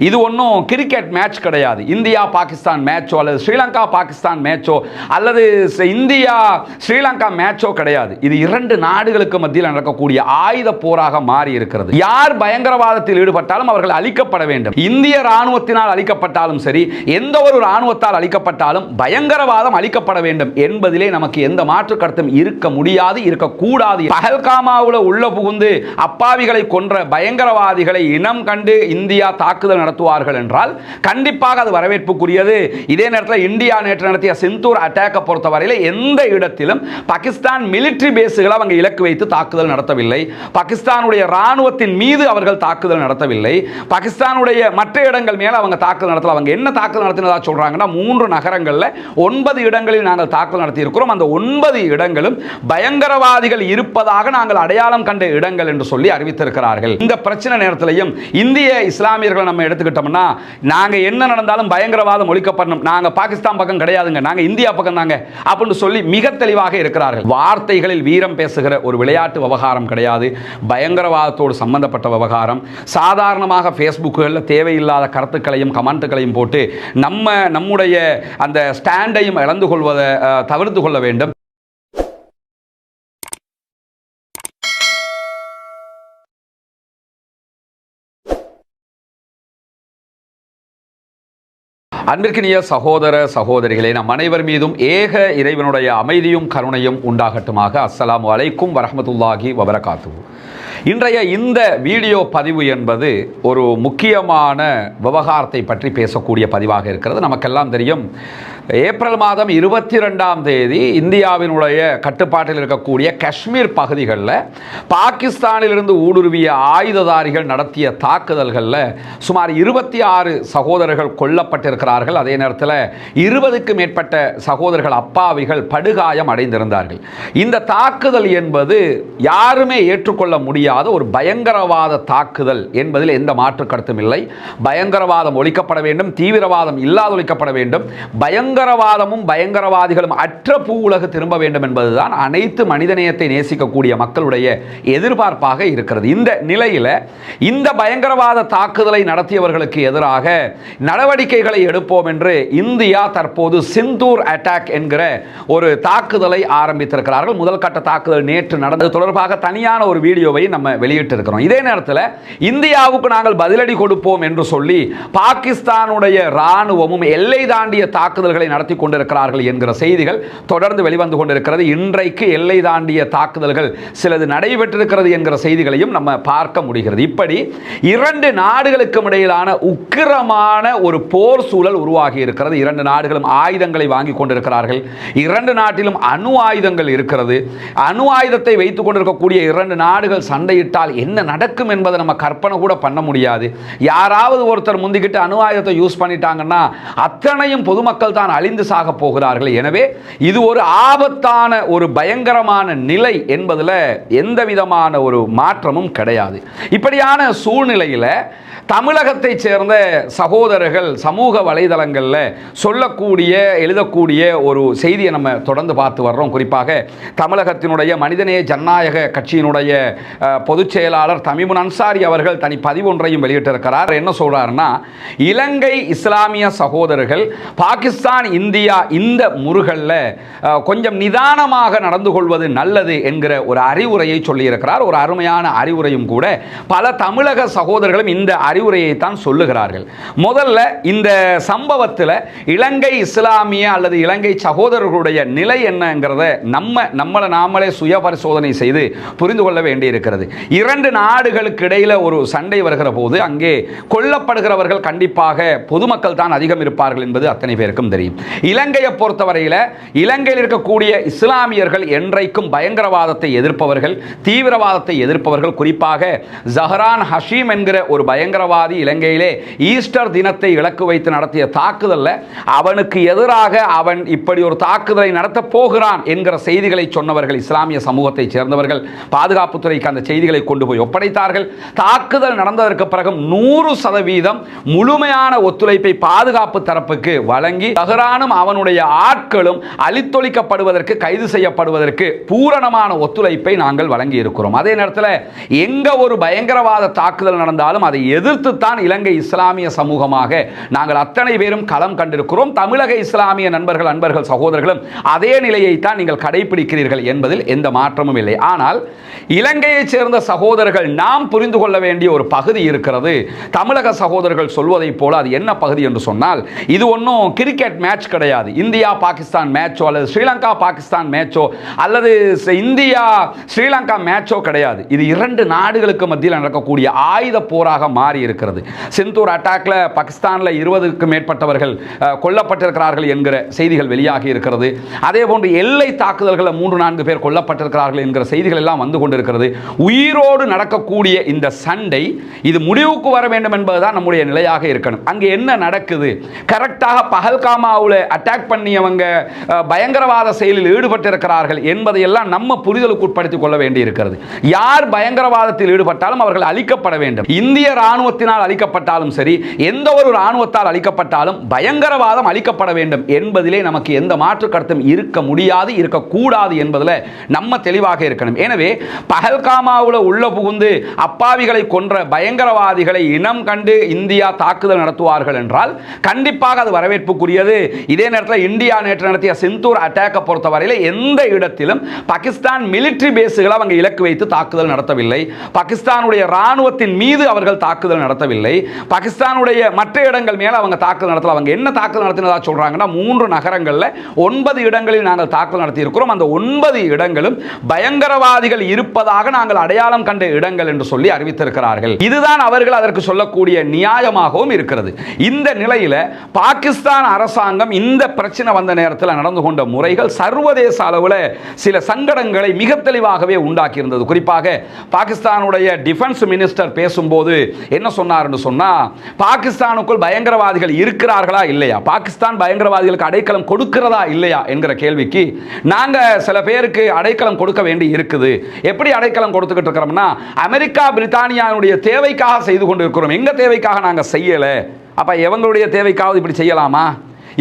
இது ஒன்றும் cricket match கிடையாது. இந்தியா பாகிஸ்தான் மேட்சோ அல்லது ஸ்ரீலங்கா பாகிஸ்தான் மேட்சோ அல்லது இந்தியா ஸ்ரீலங்கா மேட்சோ கிடையாது. இது இரண்டு நாடுகளுக்கு மத்தியில் நடக்கக்கூடிய ஆயுத போராக மாறி இருக்கிறது. யார் பயங்கரவாதத்தில் ஈடுபட்டாலும் அவர்கள் அழிக்கப்பட வேண்டும். இந்திய ராணுவத்தினால் அழிக்கப்பட்டாலும் சரி, எந்த ஒரு ராணுவத்தால் அழிக்கப்பட்டாலும் பயங்கரவாதம் அழிக்கப்பட வேண்டும் என்பதிலே நமக்கு எந்த மாற்று கருத்தும் இருக்க முடியாது, இருக்கக்கூடாது. பஹல்காமாவுல உள்ள புகுந்து அப்பாவிகளை கொன்ற பயங்கரவாதிகளை இனம் கண்டு இந்தியா தாக்குதல் நடத்துவார்கள் என்றால் கண்டிப்பாக அது வரவேற்புக்குரியது. இதே நேரத்தில் இந்தியா நேற்று நடத்திய சிந்தூர் அட்டாக்கை பொறுத்தவரையில் எந்த இடத்திலும் பாகிஸ்தான் மிலிட்டரி பேஸுகளை அவங்க இலக்கு வைத்து தாக்குதல் நடத்தவில்லை. பாகிஸ்தானுடைய ராணுவத்தின் மீது அவர்கள் தாக்குதல் நடத்தவில்லை. பாகிஸ்தானுடைய மற்ற இடங்கள் மேல அவங்க தாக்குதல் நடத்தல. அவங்க என்ன தாக்குதல் நடத்தினதா சொல்றாங்கன்னா 3 நகரங்களில் 9 இடங்களில் நாங்கள் தாக்குதல் நடத்தி இருக்கிறோம். அந்த 9 இடங்களும் பயங்கரவாதிகள் இருப்பதாக நாங்கள் அடையாளம் கண்ட இடங்கள் என்று சொல்லி அறிவித்திருக்கிறார்கள். இந்த பிரச்சனை நேரத்திலையும் இந்திய இஸ்லாமியர்களை நம்ம எடுத்துக்கிட்டோம்னா நாங்க என்ன நடந்தாலும் பயங்கரவாதம் ஒழிக்கப்படணும், நாங்க பாகிஸ்தான் பக்கம் கிடையாதுங்க, நாங்க இந்தியா பக்கம் தாங்க அப்படின்னு சொல்லி மிக தெளிவாக இருக்கிறார்கள். வார்த்தைகளில் வீரம் பேசுகிற ஒரு விளையாட்டு விவகாரம் கிடையாது. பயங்கரவாதத்தோடு சம்பந்தப்பட்ட விவகாரம். சாதாரணமாக ஃபேஸ்புக்குகளில் தேவையில்லாத கருத்துக்களையும் கமெண்ட்டுகளையும் போட்டு நம்முடைய அந்த ஸ்டாண்டையும் இழந்து கொள்வதை தவிர்த்து கொள்ள வேண்டும். அன்பிற்கினிய சகோதர சகோதரிகளே, நம் அனைவர் மீதும் ஏக இறைவனுடைய அமைதியும் கருணையும் உண்டாகட்டுமாக. அஸ்ஸலாமு அலைக்கும் வரஹ்மத்துல்லாஹி வபரகாத்துஹு. இன்றைய இந்த வீடியோ பதிவு என்பது ஒரு முக்கியமான விவகாரத்தை பற்றி பேசக்கூடிய பதிவாக இருக்கிறது. நமக்கெல்லாம் தெரியும், ஏப்ரல் மாதம் 22ஆம் தேதி இந்தியாவினுடைய கட்டுப்பாட்டில் இருக்கக்கூடிய காஷ்மீர் பகுதிகளில் பாகிஸ்தானிலிருந்து ஊடுருவிய ஆயுததாரிகள் நடத்திய தாக்குதல்களில் சுமார் 26 சகோதரர்கள் கொல்லப்பட்டிருக்கிறார்கள். அதே நேரத்தில் 20க்கு மேற்பட்ட சகோதரர்கள் அப்பாவிகள் படுகாயம் அடைந்திருந்தார்கள். இந்த தாக்குதல் என்பது யாருமே ஏற்றுக்கொள்ள முடியாத ஒரு பயங்கரவாத தாக்குதல் என்பதில் எந்த மாற்று கருத்தும் இல்லை. பயங்கரவாதம் ஒழிக்கப்பட வேண்டும், தீவிரவாதம் இல்லாத ஒழிக்கப்பட வேண்டும், பயங்கரவாதமும் பயங்கரவாதிகளும் அற்ற பூ உலகு திரும்ப வேண்டும் என்பதுதான் அனைத்து மனிதநேயத்தை நேசிக்கக்கூடிய மக்களுடைய எதிர்பார்ப்பாக இருக்கிறது. இந்த நிலையில் இந்த பயங்கரவாத தாக்குதலை நடத்தியவர்களுக்கு எதிராக நடவடிக்கைகளை எடுப்போம் என்று இந்தியா தற்போது சிந்தூர் அட்டாக் என்கிற ஒரு தாக்குதலை ஆரம்பித்திருக்கிறார்கள். முதல் கட்ட தாக்குதல் நேற்று நடந்தது தொடர்பாக தனியான ஒரு வீடியோவை நம்ம வெளியிட்டிருக்கிறோம். இதே நேரத்தில் இந்தியாவுக்கு நாங்கள் பதிலடி கொடுப்போம் என்று சொல்லி பாகிஸ்தானுடைய ராணுவமும் எல்லை தாண்டிய தாக்குதல்களை நடத்தி கொண்டிருக்கிறார்கள் என்கிற செய்திகள் தொடர்ந்து வெளிவந்து கொண்டிருக்கிறது. இன்றைக்கு எல்லை தாண்டிய தாக்குதல்கள் சிலது நடைபெற்றிருக்கிறது என்கிற செய்திகளையும் நம்ம பார்க்க முடிகிறது. இப்படி இரண்டு நாடுகளுக்கும் இடையிலான உக்கிரமான ஒரு போர் சூழல் உருவாகி இருக்கிறது. இரண்டு நாடுகளும் ஆயுதங்களை வாங்கி கொண்டிருக்கிறார்கள். இரண்டு நாட்டிலும் அணு ஆயுதங்கள் இருக்கிறது. அணு ஆயுதத்தை வைத்துக் கொண்டிருக்கக்கூடிய இரண்டு நாடுகள் சண்டையிட்டால் என்ன நடக்கும் என்பதை நம்ம கற்பனை கூட பண்ண முடியாது. யாராவது ஒருத்தர் முந்திக்கிட்டு அணு ஆயுதத்தை யூஸ் பண்ணிட்டாங்கன்னா அத்தனையும் பொதுமக்கள் தான் அழிந்து சாக போகிறார்கள். எனவே இது ஒரு ஆபத்தான ஒரு பயங்கரமான நிலை என்பதில் எந்த விதமான ஒரு மாற்றமும் கிடையாது. இப்படியான சூழ்நிலையில் தமிழகத்தை சேர்ந்த சகோதரர்கள் சமூக வலைதளங்களில் சொல்லக்கூடிய எழுதக்கூடிய ஒரு செய்தியை நம்ம தொடர்ந்து பார்த்து வர்றோம். குறிப்பாக தமிழகத்தினுடைய மனிதநேய ஜனநாயக கட்சியினுடைய பொதுச் செயலாளர் தமிமுன் அன்சாரி அவர்கள் தனி பதிவு ஒன்றையும் வெளியிட்டிருக்கிறார். என்ன சொல்றாருன்னா, இலங்கை இஸ்லாமிய சகோதரர்கள் பாகிஸ்தான் இந்தியா இந்த முருகல்ல கொஞ்சம் நிதானமாக நடந்து கொள்வது நல்லது என்கிற ஒரு அறிவுரையை சொல்லியிருக்கிறார். ஒரு அருமையான அறிவுரையும் கூட. பல தமிழக சகோதரர்களும் இந்த அறிவுரையை தான் சொல்லுகிறார்கள். முதல்ல இந்த சம்பவத்தில் இலங்கை இஸ்லாமிய அல்லது இலங்கை சகோதரர்களுடைய நிலை என்னங்கிறத நம்மளை நாமளே சுய பரிசோதனை செய்து புரிந்து கொள்ள வேண்டியிருக்கிறது. இரண்டு நாடுகளுக்கு இடையில் ஒரு சண்டை வருகிற போது அங்கே கொல்லப்படுகிறவர்கள் கண்டிப்பாக பொதுமக்கள் தான் அதிகம் இருப்பார்கள் என்பது அத்தனை பேருக்கும் தெரியும். இலங்கையை பொறுத்தவரையில் இலங்கையில் இருக்கக்கூடிய இஸ்லாமியர்கள் என்றைக்கும் பயங்கரவாதத்தை எதிர்ப்பவர்கள், தீவிரவாதத்தை எதிர்ப்பவர்கள். குறிப்பாக ஜஹரான் ஹஷீம் என்கிற ஒரு பயங்கரவாதி இலங்கையிலே ஈஸ்டர் தினத்தை இலக்கு வைத்து நடத்திய தாக்குதலில் அவனுக்கு எதிராக அவன் இப்படி ஒரு தாக்குதலை நடத்த போகிறான் என்கிற செய்திகளை சொன்னவர்கள் இஸ்லாமிய சமூகத்தை சேர்ந்தவர்கள் பாதுகாப்புத்துறைக்கு அந்த செய்திகளை கொண்டு போய் ஒப்படைத்தார்கள். தாக்குதல் நடந்ததற்கு பிறகு 100% முழுமையான ஒத்துழைப்பை பாதுகாப்பு தரப்புக்கு வழங்கி ஜஹரானும் அவனுடைய ஆட்களும் அழித்தொழிக்கப்படுவதற்கு, கைது செய்யப்படுவதற்கு பூரணமான ஒத்துழைப்பை நாங்கள் வழங்கி இருக்கிறோம். அதே நேரத்தில் எங்க ஒரு பயங்கரவாத தாக்குதல் நடந்தாலும் அதை எதிர்த்து எதிர்த்துத்தான் இலங்கை இஸ்லாமிய சமூகமாக நாங்கள் அத்தனை பேரும் களம் கண்டிருக்கிறோம். தமிழக இஸ்லாமிய நண்பர்கள், அன்பர்கள், சகோதரர்களும் அதே நிலையை தான் நீங்கள் கடைபிடிக்கிறீர்கள் என்பதில் எந்த மாற்றமும் இல்லை. ஆனால் இலங்கையைச் சேர்ந்த சகோதரர்கள் நாம் புரிந்து கொள்ள வேண்டிய ஒரு பகுதி இருக்கிறது. தமிழக சகோதரர்கள் சொல்வதைப் போல அது என்ன பகுதி என்று சொன்னால், இது ஒன்றும் கிரிக்கெட் மேட்ச் கிடையாது. இந்தியா பாகிஸ்தான் மேட்சோ அல்லது ஸ்ரீலங்கா பாகிஸ்தான் மேட்சோ அல்லது இந்தியா ஸ்ரீலங்கா மேட்சோ கிடையாது. இது இரண்டு நாடுகளுக்கு மத்தியில் நடக்கக்கூடிய ஆயுத போராக மாறி இருக்கிறது. சிந்தூர் அட்டாக்ல பாகிஸ்தானில் 20க்கும் மேற்பட்டவர்கள் கொல்லப்பட்டிருக்கிறார்கள் என்கிற செய்திகள் வெளியாகி இருக்கிறது. அதே போன்று எல்லை தாக்குதல்கள் 3-4 பேர் கொல்லப்பட்டிருக்கிறார்கள் என்கிற செய்திகள் எல்லாம் வந்து கொண்டிருக்கிறது. உயிரோடு நடக்கக்கூடிய இந்த சண்டை இது முடிவுக்கு வர வேண்டும் என்பதுதான் நம்முடைய நிலையாக இருக்கணும். அங்கே என்ன நடக்குது? கரெக்டாக பஹல்காமாவில் அட்டாக் பண்ணியவங்க பயங்கரவாத செயலில் ஈடுபட்டிருக்கிறார்கள் என்பதையெல்லாம் நம்ம புரிதலுக்கு உட்படுத்திக் கொள்ள வேண்டி இருக்கிறது. யார் பயங்கரவாதத்தில் ஈடுபட்டாலும் அவர்கள் அழிக்கப்பட வேண்டும். இந்திய ராணுவத்தினால் அழிக்கப்பட்டாலும் சரி, எந்த ஒரு ராணுவத்தால் அழிக்கப்பட்டாலும் பயங்கரவாதம் அழிக்கப்பட வேண்டும் என்பதிலே நமக்கு எந்த மாற்று கருத்தும் இருக்க முடியாது, இருக்கக்கூடாது என்பதில் நம்ம தெளிவாக இருக்கணும். எனவே பஹல்காமாவில் உள்ள புகுந்து அப்பாவிகளை கொன்ற பயங்கரவாதிகளை இனம் கண்டு இந்தியா தாக்குதல் நடத்துவார்கள் என்றால் கண்டிப்பாக அது வரவேற்புக்குரியது. இதே நேரத்தில் இந்தியா நேற்று நடத்திய சிந்தூர் அட்டாக்கை பொறுத்தவரையில் எந்த இடத்திலும் பாகிஸ்தான் மிலிட்டரி பேஸுகளை அவங்க இலக்கு வைத்து தாக்குதல் நடத்தவில்லை. பாகிஸ்தானுடைய ராணுவத்தின் மீது அவர்கள் தாக்குதல் நடத்தவில்லை. பாகிஸ்தானுடைய மற்ற இடங்கள் மேல அவங்க தாக்குதல் நடத்தல. அவங்க என்ன தாக்குதல் நடத்தினதா சொல்றாங்கன்னா, 3 நகரங்களில் 9 இடங்களில் நாங்கள் தாக்குதல் நடத்தி இருக்கிறோம். அந்த 9 இடங்களும் பயங்கரவாதிகள் இருப்பதாக நாங்கள் அடையாளம் கண்ட இடங்கள் என்று சொல்லி அறிவித்திருக்கிறார்கள். இதுதான் அவர்கள் அதற்கு சொல்லக்கூடிய நியாயமாகவும் இருக்கிறது. இந்த நிலையில பாகிஸ்தான் அரசாங்கம் இந்த பிரச்சனை வந்த நேரத்தில் நடந்து கொண்ட முறைகள் சர்வதேச அளவில் சில சங்கடங்களை மிக தெளிவாகவே உண்டாக்கி இருந்தது. குறிப்பாக பாகிஸ்தானுடைய டிஃபென்ஸ் மினிஸ்டர் பேசும்போது என்ன சொன்னார் என்று சொன்னா, பாகிஸ்தானுக்குள் பயங்கரவாதிகள் இருக்கிறார்களா இல்லையா, பாகிஸ்தான் பயங்கரவாதிகளுக்கு அடைக்கலம் கொடுக்கிறதா இல்லையா என்கிற கேள்விக்கு நாங்க சில பேருக்கு அடைக்கலம் கொடுக்க வேண்டி இருக்குது. எப்படி அடைக்கலம் கொடுத்துக்கிட்டு இருக்கிறோம்னா, அமெரிக்கா பிரித்தானியாவுடைய தேவைக்காக செய்து கொண்டிருக்கிறோம். எங்க தேவைக்காக நாங்க செய்யல. அப்ப எவங்களுடைய தேவைக்காவது இப்படி செய்யலாமா,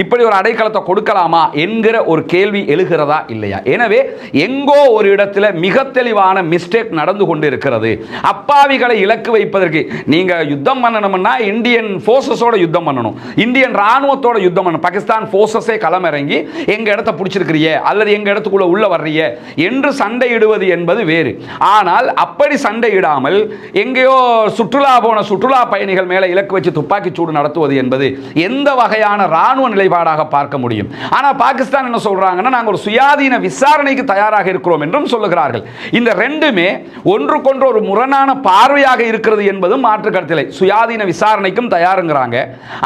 இப்படி ஒரு அடைக்கலத்தை கொடுக்கலாமா என்கிற ஒரு கேள்வி எழுகிறதா இல்லையா? எனவே எங்கோ ஒரு இடத்துல மிக தெளிவான மிஸ்டேக் நடந்து கொண்டு இருக்கிறது. அப்பாவிகளை இலக்கு வைப்பதற்கு நீங்க யுத்தம் பண்ணணும்னா இந்தியன் போர்சஸோட யுத்தம் பண்ணணும், இந்தியன் ராணுவத்தோட யுத்தம் பண்ணணும். பாகிஸ்தான் போர்சஸே களமிறங்கி எங்க இடத்தை பிடிச்சிருக்கிறிய அல்லது எங்க இடத்துக்குள்ள உள்ள வர்றிய என்று சண்டையிடுவது என்பது வேறு. ஆனால் அப்படி சண்டையிடாமல் எங்கேயோ சுற்றுலா போன சுற்றுலா பயணிகள் மேல இலக்கு வச்சு துப்பாக்கி சூடு நடத்துவது என்பது எந்த வகையான ராணுவ நிலை பார்க்க முடியும். ஆனா பாகிஸ்தான் என்ன சொல்றாங்கன்னா, நாங்கள் ஒரு சுயாதீன விசாரணைக்கு தயாராக இருக்கிறோம் என்றும் சொல்லுகிறார்கள். இந்த ரெண்டுமே ஒன்றுக்கொன்று ஒரு முரணான பார்வையாக இருக்கிறது என்பதும் மாற்று கருத்தில்லை. சுயாதீன விசாரணைக்கும் தயாருங்கிறாங்க.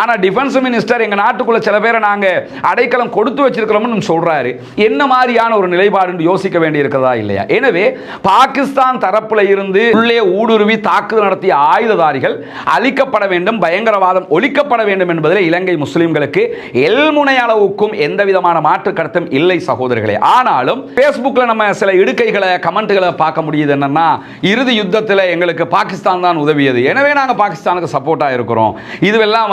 ஆனா டிஃபென்ஸ் மினிஸ்டர் எங்க நாட்டுக்குள்ள சில பேரை நாங்க அடைக்கலம் கொடுத்து வச்சிருக்கிறோம்னு சொல்றாரு. என்ன மாதிரியான ஒரு நிலைப்பாடு யோசிக்க வேண்டி இருக்கிறதா இல்லையா? எனவே பாகிஸ்தான் தரப்புல இருந்து உள்ளே ஊடுருவி தாக்குதல் நடத்திய ஆயுததாரிகள் அழிக்கப்பட வேண்டும், பயங்கரவாதம் ஒழிக்கப்பட வேண்டும் என்பதில் இலங்கை முஸ்லிம்களுக்கு எல்முனை அளவுக்கும் எந்த விதமான மாற்று கருத்தும் இல்லை சகோதரர்களே. ஆனாலும் பேஸ்புக்ல நம்ம சில இடுக்கைகளை கமெண்ட்களை பார்க்க முடியுது. என்னன்னா, இறுதி யுத்தத்தில் எங்களுக்கு பாகிஸ்தான் தான் உதவியது, எனவே நாங்கள் பாகிஸ்தானுக்கு சப்போர்ட்டா இருக்கிறோம். இதுவெல்லாம்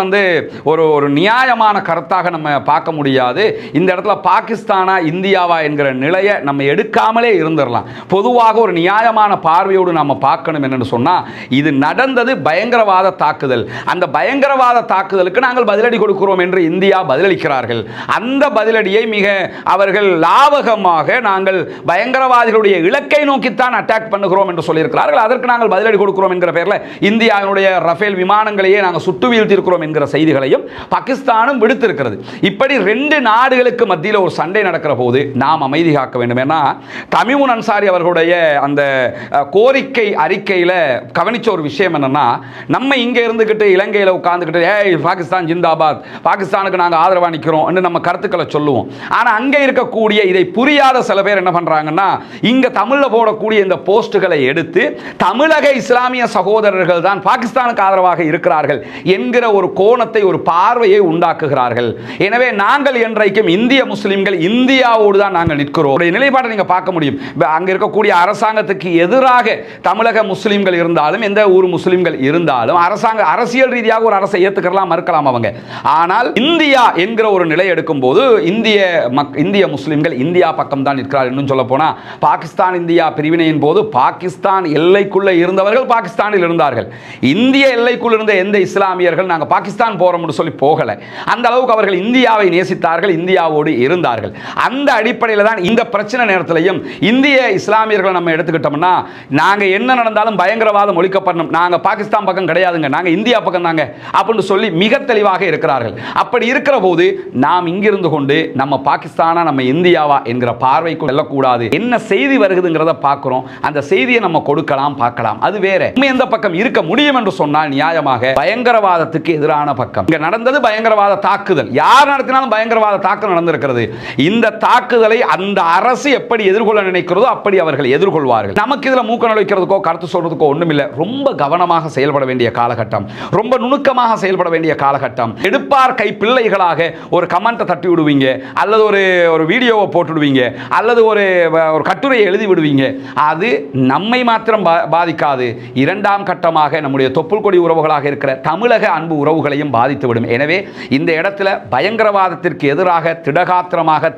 ஒரு நியாயமான கருத்தாக நம்ம பார்க்க முடியாது. இந்த இடத்துல பாகிஸ்தானா இந்தியாவா என்கிற நிலையை நம்ம எடுக்காமலே இருந்துடலாம். பொதுவாக ஒரு நியாயமான பார்வையோடு நம்ம பார்க்கணும். என்னன்னு சொன்னா, இது நடந்தது பயங்கரவாத தாக்குதல். அந்த பயங்கரவாத தாக்குதலுக்கு நாங்கள் பதிலடி கொடுக்கிறோம் என்று இந்தியா பதிலளிக்கிறார்கள். அந்த பதிலடியை மிக அவர்கள் லாவகமாக நாங்கள் பயங்கரவாதிகளுடைய இலக்கை நோக்கித்தான் அட்டாக் பண்ணுகிறோம் என்று சொல்லியிருக்கிறார்கள். அதற்கு நாங்கள் பதிலடி கொடுக்கிறோம் என்கிற பெயரில் இந்தியாவுடைய ரஃபேல் விமானங்களையே நாங்கள் சுட்டு வீழ்த்தியிருக்கிறோம் என்கிற செய்திகளையும் பாகிஸ்தானும் விடுத்திருக்கிறது. இப்படி 2 நாடுகளுக்கு மத்தியில் ஒரு சண்டை நடக்கிற போது நாம் அமைதி காக்க வேண்டும். ஏன்னா தமிமுன் அன்சாரி அவர்களுடைய அந்த கோரிக்கை அறிக்கையில் கவனிச்ச ஒரு விஷயம் என்னன்னா, நம்ம இங்க இருந்துகிட்டு இலங்கையில் உட்கார்ந்துகிட்டு ஏய் பாகிஸ்தான் ஜிந்தாபாத், பாகிஸ்தானுக்கு நாங்கள் ஆதரவா நிற்கிறோம் என்று நம்ம கருத்துக்களை சொல்லுவோம். ஆனா அங்க இருக்கக்கூடிய இதை புரியாத சில பேர் என்ன பண்றாங்கன்னா, இங்க தமிழ்ல போடக்கூடிய இந்த போஸ்டுகளை எடுத்து தமிழக இஸ்லாமிய சகோதரர்கள் தான் பாகிஸ்தானுக்கு ஆதரவாக இருக்கிறார்கள் என்கிற ஒரு கோணத்தை, ஒரு பார்வையை உண்டாக்குகிறார்கள். எனவே நாங்கள் என்றைக்கும் இந்திய முஸ்லிம்கள் இந்தியாவோடு தான் நாங்கள் நிற்கிறோம் நிலைப்பாட்டை நீங்க பார்க்க முடியும். அங்க இருக்கக்கூடிய அரசாங்கத்துக்கு எதிராக தமிழக முஸ்லிம்கள் இருந்தாலும், எந்த ஊர் முஸ்லிம்கள் இருந்தாலும் அரசாங்க அரசியல் ரீதியாக ஒரு அரசை ஏத்துக்கலாம் மறுக்கலாம் அவங்க. ஆனால் இந்தியா என்கிற ஒரு நிலை எடுக்கும்போது இந்திய முஸ்லிம்கள் இந்தியா பக்கம் தான் இருக்கிறார். இன்னும் சொல்ல போனா பாகிஸ்தான் இந்தியா பிரிவினையின் போது பாகிஸ்தான் எல்லைக்குள்ள இருந்தவர்கள் பாகிஸ்தானில் இருந்தார்கள். இந்திய எல்லைக்குள் இருந்த எந்த இஸ்லாமியர்கள் நாங்கள் பாகிஸ்தான் போறோம்னு சொல்லி போகல. அந்த அளவுக்கு அவர்கள் இந்தியாவை நேசித்தார்கள், இந்தியாவோடு இருந்தார்கள். அந்த அடிப்படையில் தான் இந்த பிரச்சனை நேரத்திலையும் இந்திய இஸ்லாமியர்களை நம்ம எடுத்துக்கிட்டோம்னா நாங்க என்ன நடந்தாலும் பயங்கரவாதம் ஒழிக்கப்படணும், நாங்க பாகிஸ்தான் பக்கம் கிடையாதுங்க, நாங்க இந்தியா பக்கம் தாங்க அப்படின்னு சொல்லி மிக தெளிவாக இருக்கிறார்கள். அப்படி இருக்கிற போது நாம் இங்கிருந்து கொண்டு நம்ம பாகிஸ்தானா நம்ம இந்தியாவா என்கிற பார்வைக்கு செல்லக்கூடாது. என்ன செய்தி வருகுதுங்கிறத பார்க்கிறோம், அந்த செய்தியை நம்ம கொடுக்கலாம் பார்க்கலாம், அது வேற. எந்த பக்கம் இருக்க முடியும் என்று சொன்னால் நியாயமாக பயங்கரவாதத்துக்கு எதிரான பக்கம். இங்க நடந்தது பயங்கரவாத தாக்குதல், யார் நடத்தினாலும் பயங்கரவாத தாக்குதல் நடந்திருக்கிறது. இந்த தாக்குதலை அந்த அரசு எப்படி எதிர்கொள்ள நினைக்கிறதோ அப்படி அவர்கள் எதிர்கொள்வார்கள். நமக்கு இதுல மூக்க நுழைக்கிறதுக்கோ கருத்து சொல்றதுக்கோ ஒண்ணுமில்லை. ரொம்ப கவனமாக செயல்பட வேண்டிய காலகட்டம், ரொம்ப நுணுக்கமாக செயல்பட வேண்டிய காலகட்டம். எடுப்பார் கை பிள்ளைகளாக ஒரு கமெண்ட்டை தட்டி விடுவீங்க, அல்லது ஒரு வீடியோவை போட்டுடுவீங்க, அல்லது ஒரு கட்டுரையை எழுதி விடுவீங்க. அது நம்மை மாத்திரம் பாதிக்காது, இரண்டாம் கட்டமாக நம்முடைய தொப்புள் கொடி உறவுகளாக இருக்கிற தமிழக அன்பு உறவுகளையும் பாதித்துவிடும். எனவே இந்த இடத்துல பயங்கரவாதத்திற்கு எதிராக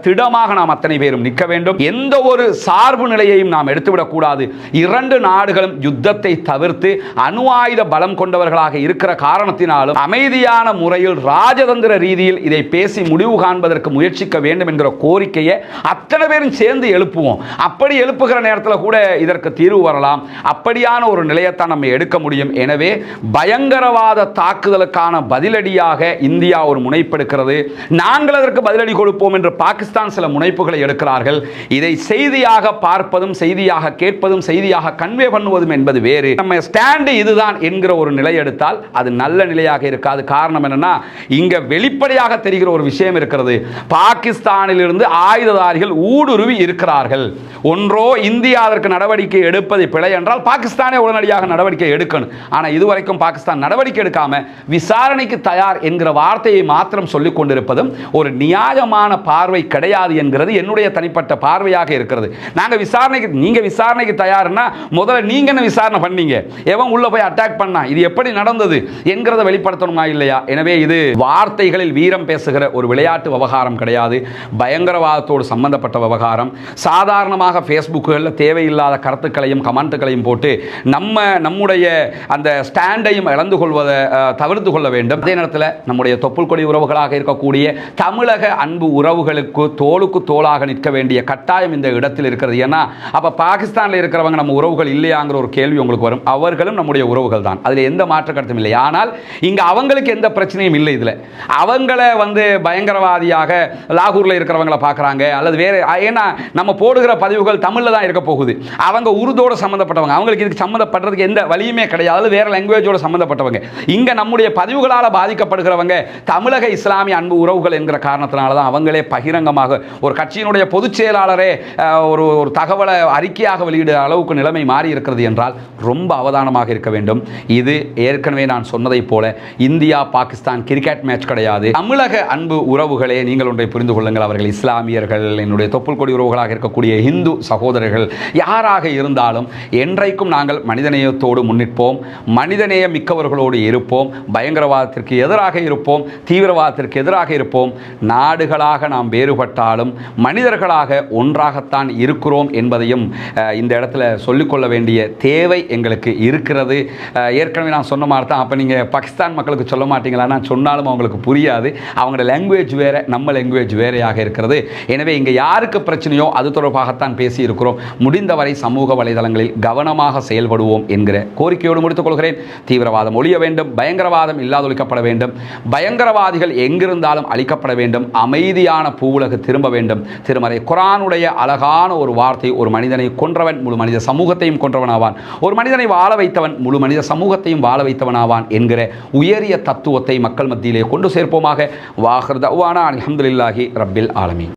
திடமாக நாம் அத்தனை பேரும் நிற்க வேண்டும். எந்த ஒரு சார்பு நிலையையும் நாம் எடுத்துவிடக் கூடாது. இரண்டு நாடுகளும் யுத்தத்தை தவிர்த்து அணு ஆயுத பலம் கொண்டவர்களாக இருக்கிற காரணத்தினாலும் அமைதியான முறையில் ராஜதந்திர ரீதியில் இதை பேசி முடிவு காண்பதற்கு முயற்சிக்க வேண்டும் என்கிற கோரிக்கையை அத்தனை பேரும் சேர்ந்து எழுப்புவோம். அப்படி எழுப்புகிற நேரத்தில் கூட இதற்கு தீர்வு வரலாம். அப்படியான ஒரு நிலையத்தான் நம்ம எடுக்க முடியும். எனவே பயங்கரவாத தாக்குதலுக்கான பதிலடியாக இந்தியா ஒரு முனைப்பெடுக்கிறது. நாங்கள் அதற்கு பதிலடி கொடுப்போம் என்று பாகிஸ்தான் சில முனைப்புகளை எடுக்கிறார்கள். இதை செய்தியாக பார்ப்பதும் செய்தியாக கேட்பதும் செய்தியாக கன்வே பண்ணுவதும் என்பது வேறு. நம்ம ஸ்டாண்ட் இதுதான் என்கிற ஒரு நிலை எடுத்தால் அது நல்ல நிலையாக இருக்காது. காரணம் என்னன்னா, இங்க வெளிப்படையாக தெரிகிற ஒரு விஷயம் இருக்கிறது. பாகிஸ்தானில் இருந்து ஆயுததாரிகள் ஊடுருவி இருக்கிறார்கள். ஒன்றோ இந்தியா அதற்கு நடவடிக்கை எடுப்பது பிழை என்றால் பாகிஸ்தானே உடனடியாக நடவடிக்கை எடுக்கணும். ஆனால் இதுவரைக்கும் பாகிஸ்தான் நடவடிக்கை எடுக்காம விசாரணைக்கு தயார் என்கிற வார்த்தையை மாத்திரம் சொல்லிக் கொண்டிருப்பதும் ஒரு நியாயமான பார்வை கிடையாது என்கிறது என்னுடைய தனிப்பட்ட பார்வையாக இருக்கிறது. நீங்க விசாரணைக்கு தயார்னா முதல்ல நீங்க என்ன விசாரணை பண்ணீங்க, எவன் உள்ள போய் அட்டாக் பண்ணா, இது எப்படி நடந்தது என்கிறத வெளிப்படுத்தணுமா இல்லையா? எனவே இது வார்த்தைகளில் வீரம் பேசுகிற ஒரு விளையாட்டு விவகாரம் கிடையாது, பயங்கரவாதத்தோடு சம்பந்தப்பட்ட விவகாரம். சாதாரணமாக ஃபேஸ்புக்குகளில் தேவையில்லாத கருத்துக்களையும் கமெண்ட்டுகளையும் போட்டு நம்முடைய அந்த ஸ்டாண்டையும் இழந்து கொள்வதை தவிர்த்து கொள்ள வேண்டும். அதே நேரத்தில் நம்முடைய தொப்புள் கொடி உறவுகளாக இருக்கக்கூடிய தமிழக அன்பு உறவுகளுக்கு தோளுக்கு தோளாக நிற்க வேண்டிய கட்டாயம் இந்த இடத்தில் இருக்கிறது. ஏன்னா அப்ப பாகிஸ்தானில் இருக்கிறவங்க நம்ம உறவுகள் இல்லையாங்கிற ஒரு கேள்வி உங்களுக்கு வரும். அவர்களும் நம்முடைய உறவுகள் தான், அதில் எந்த மாற்று கருத்தும் இல்லை. ஆனால் இங்க அவங்களுக்கு எந்த பிரச்சனையும் இல்லை. இதுல அவங்கள பயங்கரவாதியாக லாகூர்ல இருக்கிறவங்களை பார்க்கறாங்க, அல்லது வேற. ஏன்னா நம்ம போடுகிற பதிவுகள் தமிழ்ல தான் இருக்க போகுது. அவங்க உருதோட சம்பந்தப்பட்டவங்க, அவங்களுக்கு இதுக்கு சம்பந்தப்படுறதுக்கு எந்த வழியுமே கிடையாது, வேற லாங்குவேஜோட சம்பந்தப்பட்டவங்க. இங்க நம்முடைய பதிவுகளால் பாதிக்கப்படுகிறவங்க தமிழக இஸ்லாமிய அன்பு உறவுகள் என்கிற காரணத்தினால தான் அவங்களே பகிரங்கமாக ஒரு கட்சியினுடைய பொதுச் செயலாளரே ஒரு தகவலை அறிக்கையாக வெளியிட அளவுக்கு நிலைமை மாறி இருக்கிறது என்றால் ரொம்ப அவதானமாக இருக்க வேண்டும். இது ஏற்கனவே நான் சொன்னதை போல இந்தியா பாகிஸ்தான் கிரிக்கெட் மேட்ச் கிடையாது. தமிழக அன்பு உறவுகளே, நீங்கள் ஒன்றை புரிந்து கொள்ளுங்கள். அவர்கள் இஸ்லாமியர்கள், என்னுடைய தொப்புள் கொடி உறவுகளாக இருக்கக்கூடிய இந்து சகோதரர்கள் யாராக இருந்தாலும் என்றைக்கும் நாங்கள் மனிதநேயத்தோடு முன்னிற்போம், மனிதநேய மிக்கவர்களோடு இருப்போம், பயங்கரவாதத்திற்கு எதிராக இருப்போம், தீவிரவாதத்திற்கு எதிராக இருப்போம். நாடுகளாக நாம் வேறுபட்டாலும் மனிதர்களாக ஒன்றாகத்தான் இருக்கிறோம் என்பதையும் இந்த இடத்துல சொல்லிக்கொள்ள வேண்டிய தேவை எங்களுக்கு இருக்கிறது. ஏற்கனவே நான் சொன்ன மாதிரி தான். அப்போ நீங்கள் பாகிஸ்தான் மக்களுக்கு சொல்ல மாட்டீங்களா? நான் சொன்னாலும் அவங்களுக்கு புரியாது. அவங்களோட லாங்குவேஜ் வேறு, நம்ம லாங்குவேஜ் வேறையாக இருக்கிறது. எனவே இங்கே யாருக்கு பிரச்சனையோ அது தொடர்பாகத்தான் பேசி இருக்கிறோம். முடிந்தவரை சமூக வலைதளங்களில் கவனமாக செயல்படுவோம் என்கிற கோரிக்கையோடு முடித்துக் கொள்கிறேன். தீவிரவாதம் ஒழிய வேண்டும், பயங்கரவாதம் இல்லாதொழிக்கப்பட வேண்டும், பயங்கரவாதிகள் எங்கிருந்தாலும் அழிக்கப்பட வேண்டும், அமைதியான பூவுலகு திரும்ப வேண்டும். திருமறை குர்ஆனுடைய அழகான ஒரு வார்த்தை, ஒரு மனிதனை கொன்றவன் முழு மனித சமூகத்தையும் கொன்றவன் ஆவான், ஒரு மனிதனை வாழ வைத்தவன் முழு மனித சமூகத்தையும் வாழ வைத்தவன் ஆவான் என்கிற உயரிய தத்துவத்தை மக்கள் மத்தியிலே கொண்டு சேர்ப்போமாக. வாஹிர் தஅவானா அல்ஹம்துலில்லாஹி ரப்பில் ஆலமீன்.